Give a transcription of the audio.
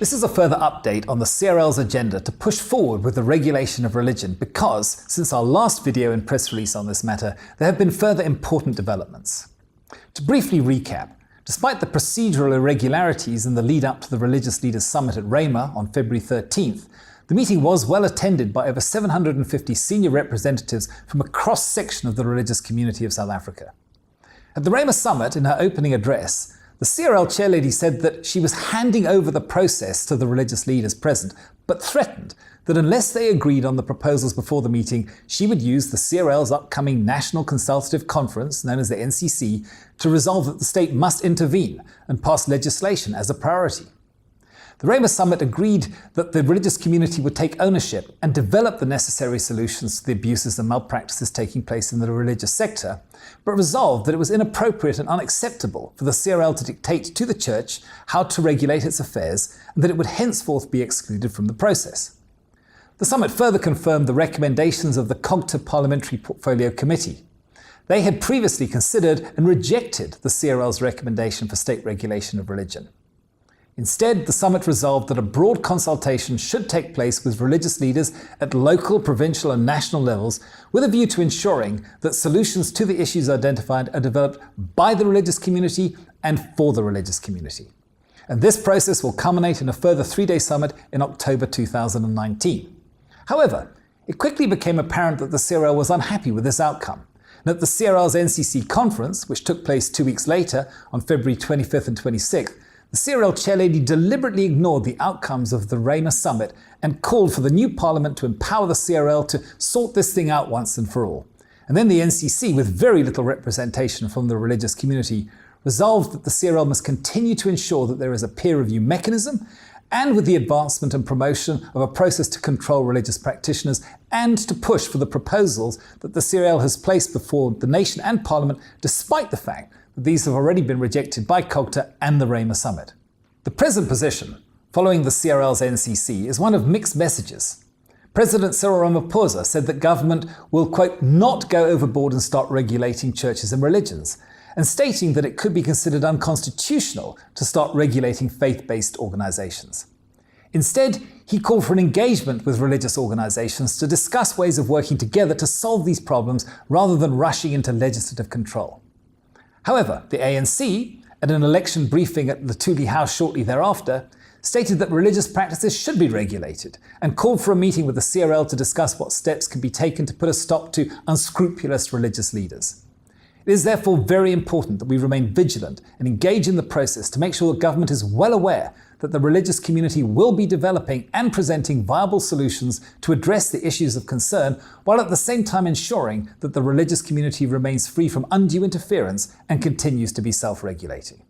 This is a further update on the CRL's agenda to push forward with the regulation of religion because, since our last video and press release on this matter, there have been further important developments. To briefly recap, despite the procedural irregularities in the lead-up to the Religious Leaders Summit at Rhema on February 13th, the meeting was well attended by over 750 senior representatives from a cross-section of the religious community of South Africa. At the Rhema Summit, in her opening address, the CRL chairlady said that she was handing over the process to the religious leaders present, but threatened that unless they agreed on the proposals before the meeting, she would use the CRL's upcoming National Consultative Conference, known as the NCC, to resolve that the state must intervene and pass legislation as a priority. The Rhema Summit agreed that the religious community would take ownership and develop the necessary solutions to the abuses and malpractices taking place in the religious sector, but resolved that it was inappropriate and unacceptable for the CRL to dictate to the Church how to regulate its affairs and that it would henceforth be excluded from the process. The Summit further confirmed the recommendations of the COGTA Parliamentary Portfolio Committee. They had previously considered and rejected the CRL's recommendation for state regulation of religion. Instead, the Summit resolved that a broad consultation should take place with religious leaders at local, provincial and national levels with a view to ensuring that solutions to the issues identified are developed by the religious community and for the religious community. And this process will culminate in a further 3-day summit in October 2019. However, it quickly became apparent that the CRL was unhappy with this outcome, and at the CRL's NCC conference, which took place 2 weeks later on February 25th and 26th, the CRL chairlady deliberately ignored the outcomes of the Rhema Summit and called for the new Parliament to empower the CRL to sort this thing out once and for all. And then the NCC, with very little representation from the religious community, resolved that the CRL must continue to ensure that there is a peer review mechanism and with the advancement and promotion of a process to control religious practitioners and to push for the proposals that the CRL has placed before the nation and Parliament, despite the fact that these have already been rejected by COGTA and the Rhema Summit. The present position, following the CRL's NCC, is one of mixed messages. President Cyril Ramaphosa said that government will, quote, not go overboard and start regulating churches and religions, and stating that it could be considered unconstitutional to start regulating faith-based organisations. Instead, he called for an engagement with religious organisations to discuss ways of working together to solve these problems rather than rushing into legislative control. However, the ANC, at an election briefing at the Thuli House shortly thereafter, stated that religious practices should be regulated and called for a meeting with the CRL to discuss what steps can be taken to put a stop to unscrupulous religious leaders. It is therefore very important that we remain vigilant and engage in the process to make sure the government is well aware that the religious community will be developing and presenting viable solutions to address the issues of concern, while at the same time ensuring that the religious community remains free from undue interference and continues to be self-regulating.